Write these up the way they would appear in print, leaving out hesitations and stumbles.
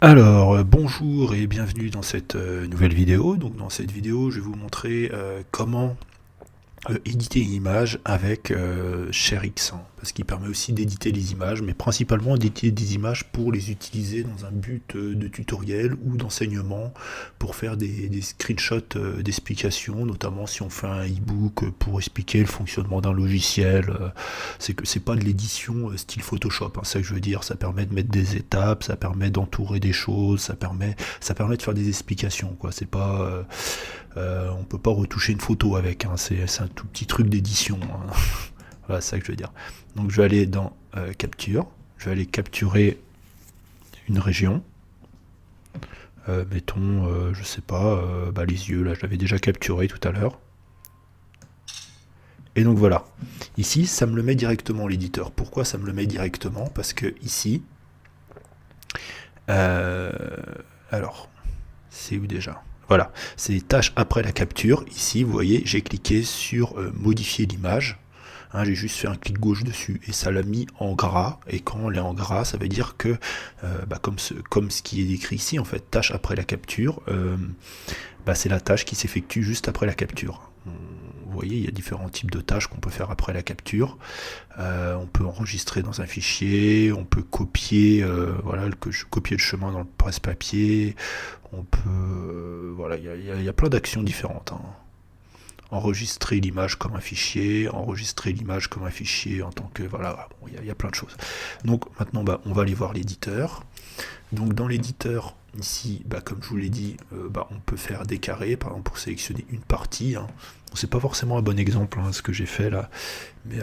Alors, bonjour et bienvenue dans cette nouvelle vidéo. Donc dans cette vidéo, je vais vous montrer comment éditer une image avec ShareX, hein, parce qu'il permet aussi d'éditer les images, mais principalement d'éditer des images pour les utiliser dans un but de tutoriel ou d'enseignement, pour faire des screenshots d'explications, notamment si on fait un e-book pour expliquer le fonctionnement d'un logiciel. C'est que c'est pas de l'édition style Photoshop, hein, c'est ça que je veux dire. Ça permet de mettre des étapes, ça permet d'entourer des choses, ça permet de faire des explications, quoi. C'est pas on peut pas retoucher une photo avec, hein. C'est un tout petit truc d'édition, hein. Voilà, c'est ça que je veux dire. Donc je vais aller dans Capture, je vais aller capturer une région. Mettons, je sais pas, les yeux, là je l'avais déjà capturé tout à l'heure. Et donc voilà. Ici, ça me le met directement l'éditeur. Pourquoi ça me le met directement? Parce que ici, euh, alors, c'est où déjà? Voilà, c'est tâches après la capture. Ici, vous voyez, j'ai cliqué sur modifier l'image. Hein, j'ai juste fait un clic gauche dessus et ça l'a mis en gras. Et quand on est en gras, ça veut dire que, comme ce qui est décrit ici, en fait, tâche après la capture, c'est la tâche qui s'effectue juste après la capture. Vous voyez, il y a différents types de tâches qu'on peut faire après la capture. On peut enregistrer dans un fichier, on peut copier, copier le chemin dans le presse-papier. On peut, voilà, il y a plein d'actions différentes, hein. Enregistrer l'image comme un fichier, enregistrer l'image comme un fichier en tant que, voilà, bon, il y a plein de choses. Donc maintenant, on va aller voir l'éditeur. Donc dans l'éditeur, ici, comme je vous l'ai dit, on peut faire des carrés, par exemple pour sélectionner une partie, hein. Bon, c'est pas forcément un bon exemple, hein, ce que j'ai fait là, mais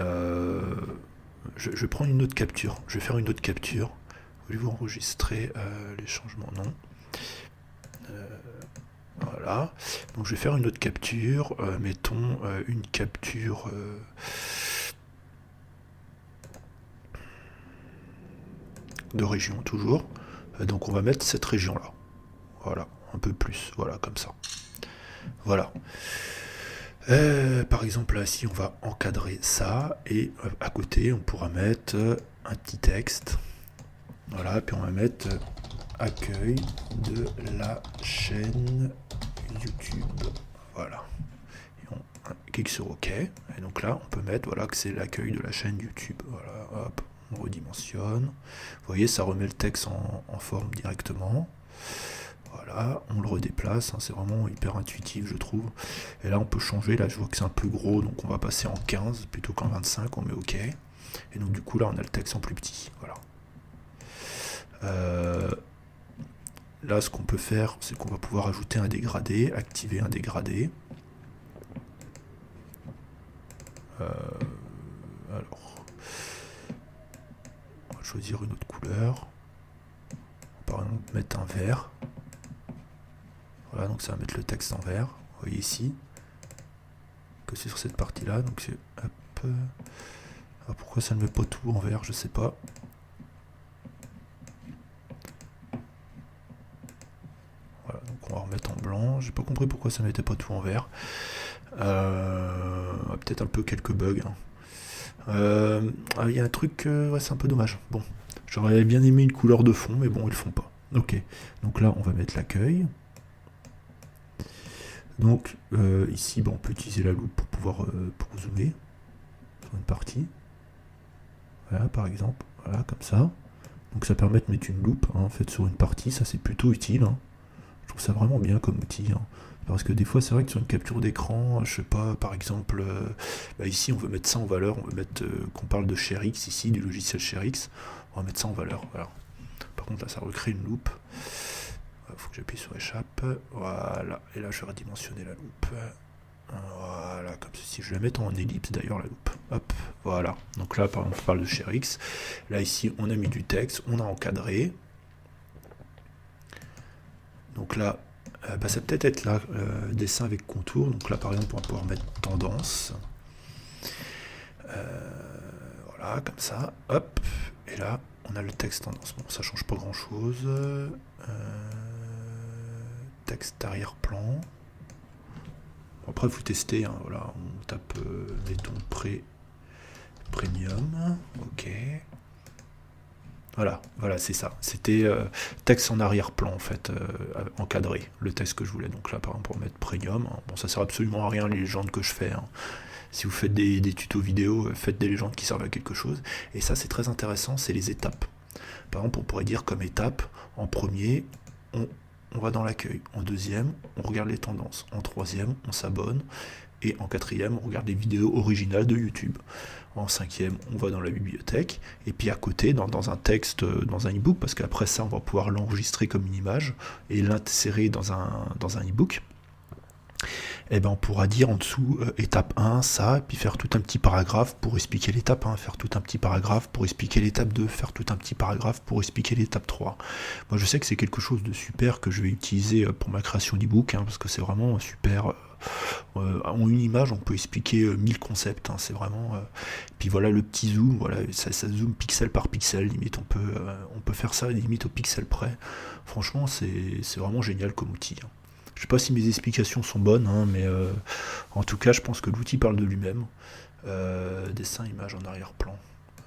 je prends une autre capture. Je vais faire une autre capture. Voulez-vous enregistrer les changements? Non. Voilà. Donc je vais faire une autre capture. Mettons une capture. De région toujours. Donc on va mettre cette région là. Voilà, un peu plus. Voilà, comme ça. Voilà. Par exemple là, si on va encadrer ça, et à côté on pourra mettre un petit texte. Voilà, puis on va mettre accueil de la chaîne YouTube. Voilà. Et on clique sur OK. Et donc là, on peut mettre voilà, que c'est l'accueil de la chaîne YouTube. Voilà, hop, on redimensionne. Vous voyez, ça remet le texte en forme directement. Voilà, on le redéplace, hein, c'est vraiment hyper intuitif, je trouve. Et là, on peut changer. Là, je vois que c'est un peu gros, donc on va passer en 15 plutôt qu'en 25. On met OK. Et donc, du coup, là, on a le texte en plus petit. Voilà. Là, ce qu'on peut faire, c'est qu'on va pouvoir ajouter un dégradé, activer un dégradé. Alors, on va choisir une autre couleur. Par exemple, mettre un vert. Voilà, donc ça va mettre le texte en vert. Vous voyez ici que c'est sur cette partie-là. Donc c'est hop. Alors pourquoi ça ne met pas tout en vert, je sais pas. Voilà, donc on va remettre en blanc. J'ai pas compris pourquoi ça mettait pas tout en vert. Peut-être un peu quelques bugs, hein. Il y a un truc, ouais, c'est un peu dommage. Bon, j'aurais bien aimé une couleur de fond, mais bon, ils le font pas. Ok, donc là, on va mettre l'accueil. Donc ici, on peut utiliser la loupe pour pouvoir pour zoomer sur une partie. Voilà, par exemple, voilà, comme ça. Donc ça permet de mettre une loupe, hein, en fait, sur une partie. Ça, c'est plutôt utile, hein. Je trouve ça vraiment bien comme outil, hein. Parce que des fois, c'est vrai que sur une capture d'écran, je sais pas, par exemple, ici, on veut mettre ça en valeur. On veut mettre qu'on parle de ShareX ici, du logiciel ShareX. On va mettre ça en valeur. Voilà. Par contre, là, ça recrée une loupe. Il faut que j'appuie sur échappe. Voilà. Et là, je vais redimensionner la loupe. Voilà, comme ceci. Je vais la mettre en ellipse d'ailleurs, la loupe. Hop, voilà. Donc là, par exemple, on parle de ShareX. Là, ici, on a mis du texte, on a encadré. Donc là, ça peut être là, dessin avec contour. Donc là, par exemple, on va pouvoir mettre tendance. Voilà, comme ça. Hop. Et là, on a le texte tendance. Bon, ça change pas grand chose. Texte arrière-plan. Après, il faut tester, hein, voilà, on tape, mettons, premium, ok. Voilà, c'est ça. C'était texte en arrière-plan, en fait, encadré, le texte que je voulais. Donc là, par exemple, pour mettre premium, hein. Bon, ça sert absolument à rien, les légendes que je fais, hein. Si vous faites des tutos vidéo, faites des légendes qui servent à quelque chose. Et ça, c'est très intéressant, c'est les étapes. Par exemple, on pourrait dire comme étape, en premier, on, on va dans l'accueil. En deuxième, on regarde les tendances. En troisième, on s'abonne. Et en quatrième, on regarde les vidéos originales de YouTube. En cinquième, on va dans la bibliothèque. Et puis à côté, dans un texte, dans un e-book, parce qu'après ça, on va pouvoir l'enregistrer comme une image et l'insérer dans un e-book. Et ben on pourra dire en dessous étape 1, ça, et puis faire tout un petit paragraphe pour expliquer l'étape 1, faire tout un petit paragraphe pour expliquer l'étape 2, faire tout un petit paragraphe pour expliquer l'étape 3. Moi je sais que c'est quelque chose de super que je vais utiliser pour ma création d'e-book, hein, parce que c'est vraiment super. En une image, on peut expliquer 1000 concepts, hein, c'est vraiment. Puis voilà le petit zoom, voilà, ça zoome pixel par pixel, limite on peut faire ça limite au pixel près. Franchement, c'est vraiment génial comme outil, hein. Je sais pas si mes explications sont bonnes, hein, mais en tout cas, je pense que l'outil parle de lui-même. Dessin, image en arrière-plan.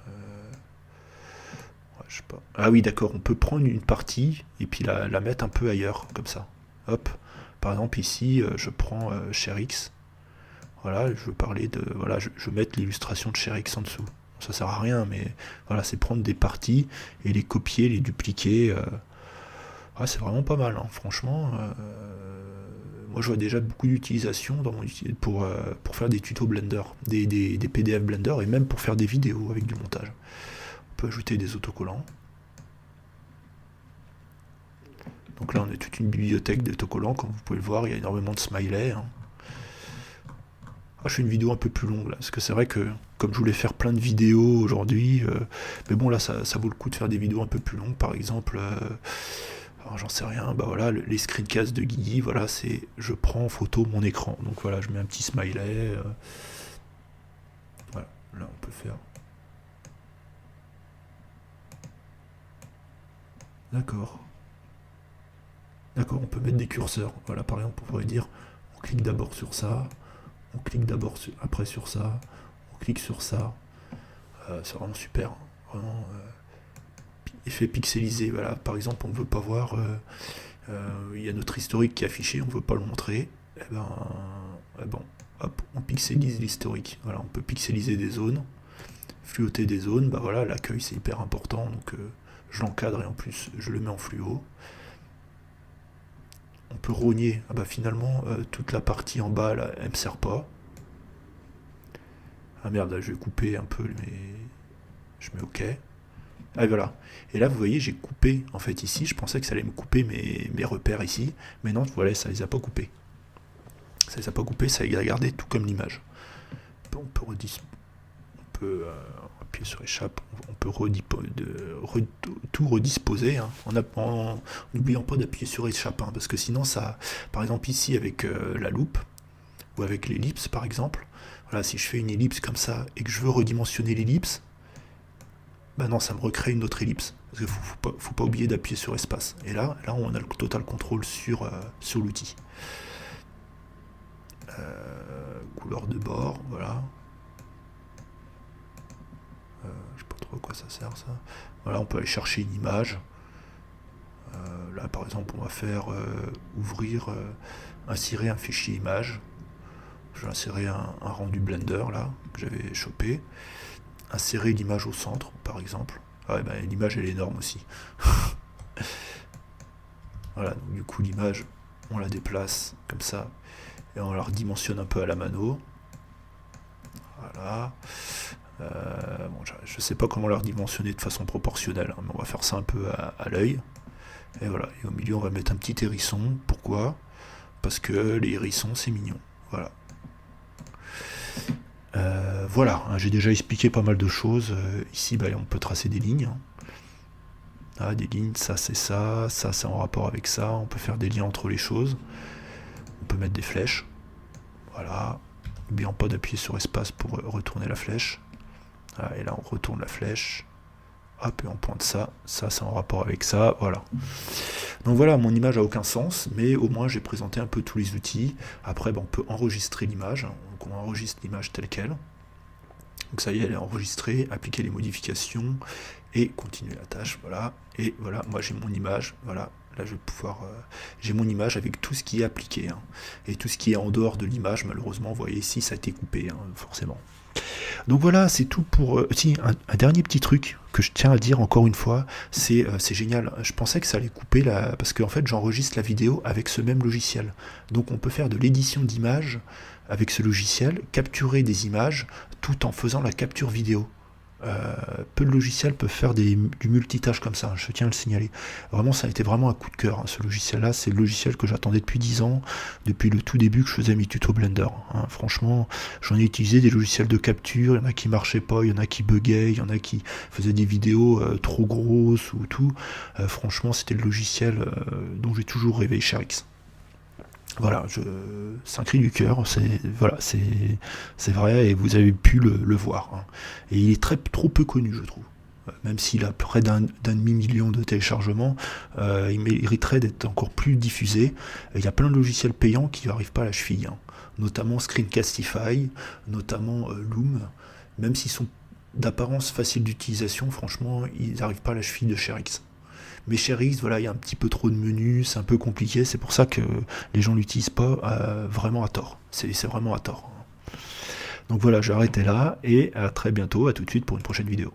Ouais, je sais pas. Ah oui, d'accord, on peut prendre une partie et puis la mettre un peu ailleurs, comme ça. Hop. Par exemple, ici, je prends ShareX. Voilà, je veux parler de. Voilà, je vais mettre l'illustration de ShareX en dessous. Ça sert à rien, mais voilà, c'est prendre des parties et les copier, les dupliquer. Ouais, c'est vraiment pas mal, hein. Franchement. Moi, je vois déjà beaucoup d'utilisation pour faire des tutos Blender, des PDF Blender et même pour faire des vidéos avec du montage. On peut ajouter des autocollants. Donc là, on a toute une bibliothèque d'autocollants, comme vous pouvez le voir, il y a énormément de smileys, hein. Je fais une vidéo un peu plus longue là, parce que c'est vrai que comme je voulais faire plein de vidéos aujourd'hui, mais bon là ça vaut le coup de faire des vidéos un peu plus longues, par exemple. Alors j'en sais rien, bah voilà, les screencasts de Guigui, voilà, c'est je prends en photo mon écran. Donc voilà, je mets un petit smiley. Voilà, là on peut faire. D'accord. D'accord, on peut mettre des curseurs. Voilà, par exemple, on pourrait dire on clique d'abord sur ça, on clique après sur ça, on clique sur ça. C'est vraiment super, hein. Vraiment, effet pixelisé, voilà. Par exemple, on ne veut pas voir. Il y a notre historique qui est affiché, on ne veut pas le montrer. Bon, hop, on pixelise l'historique. Voilà, on peut pixeliser des zones, fluoter des zones. Bah voilà, l'accueil c'est hyper important, donc je l'encadre et en plus je le mets en fluo. On peut rogner. Ah bah finalement toute la partie en bas là, elle me sert pas. Ah merde, là, je vais couper un peu, mais je mets OK. Ah voilà. Et là, vous voyez, j'ai coupé, en fait, ici. Je pensais que ça allait me couper mes repères ici. Mais non, voilà, ça les a pas coupés. Ça les a pas coupés, ça les a gardé tout comme l'image. On peut appuyer sur échappe. On peut tout redisposer, hein, en n'oubliant pas d'appuyer sur échappe. Hein, parce que sinon, ça, par exemple, ici, avec la loupe, ou avec l'ellipse, par exemple, voilà, si je fais une ellipse comme ça, et que je veux redimensionner l'ellipse, bah non, ça me recrée une autre ellipse. Parce qu'il faut pas oublier d'appuyer sur espace. Et là, on a le total contrôle sur l'outil. Couleur de bord, voilà. Je sais pas trop à quoi ça sert ça. Voilà, on peut aller chercher une image. Là, par exemple, on va faire insérer un fichier image. Je vais insérer un rendu Blender là que j'avais chopé. Insérer l'image au centre, par exemple. Ah ouais, bah, l'image elle est énorme aussi. Voilà, donc du coup l'image, on la déplace comme ça et on la redimensionne un peu à la mano. Voilà. Bon, je sais pas comment la redimensionner de façon proportionnelle, hein, mais on va faire ça un peu à l'œil. Et voilà. Et au milieu, on va mettre un petit hérisson. Pourquoi? Parce que les hérissons, c'est mignon. Voilà. Voilà, hein, j'ai déjà expliqué pas mal de choses. Ici, bah, on peut tracer des lignes. Ah, des lignes, ça c'est ça c'est en rapport avec ça. On peut faire des liens entre les choses. On peut mettre des flèches. Voilà. N'oublions pas d'appuyer sur espace pour retourner la flèche. Voilà, et là, on retourne la flèche. Hop, et on pointe ça. Ça, c'est en rapport avec ça. Voilà. Donc voilà, mon image a aucun sens, mais au moins j'ai présenté un peu tous les outils. Après, on peut enregistrer l'image. Donc on enregistre l'image telle quelle. Donc ça y est, elle est enregistrée, appliquer les modifications, et continuer la tâche, voilà, et voilà, moi j'ai mon image, voilà, là je vais pouvoir, j'ai mon image avec tout ce qui est appliqué, hein, et tout ce qui est en dehors de l'image, malheureusement, vous voyez ici, ça a été coupé, hein, forcément. Donc voilà, c'est tout pour... si, un dernier petit truc que je tiens à dire encore une fois, c'est génial. Je pensais que ça allait couper là, parce qu'en fait j'enregistre la vidéo avec ce même logiciel. Donc on peut faire de l'édition d'images avec ce logiciel, capturer des images tout en faisant la capture vidéo. Peu de logiciels peuvent faire du multitâche comme ça, je tiens à le signaler. Vraiment, ça a été vraiment un coup de cœur, hein, ce logiciel-là. C'est le logiciel que j'attendais depuis 10 ans, depuis le tout début que je faisais mes tutos Blender. Hein. Franchement, j'en ai utilisé des logiciels de capture, il y en a qui marchaient pas, il y en a qui buguaient, il y en a qui faisaient des vidéos trop grosses ou tout. Franchement, c'était le logiciel dont j'ai toujours rêvé, ShareX. Voilà, c'est un cri du cœur, c'est vrai, et vous avez pu le voir. Hein. Et il est trop peu connu, je trouve. Même s'il a près d'un demi-million de téléchargements, il mériterait d'être encore plus diffusé. Et il y a plein de logiciels payants qui n'arrivent pas à la cheville, hein. Notamment Screencastify, notamment Loom. Même s'ils sont d'apparence facile d'utilisation, franchement, ils n'arrivent pas à la cheville de ShareX. Mais ShareX, voilà, il y a un petit peu trop de menus, c'est un peu compliqué, c'est pour ça que les gens l'utilisent pas vraiment à tort. C'est vraiment à tort. Donc voilà, j'ai arrêté là, et à très bientôt, à tout de suite pour une prochaine vidéo.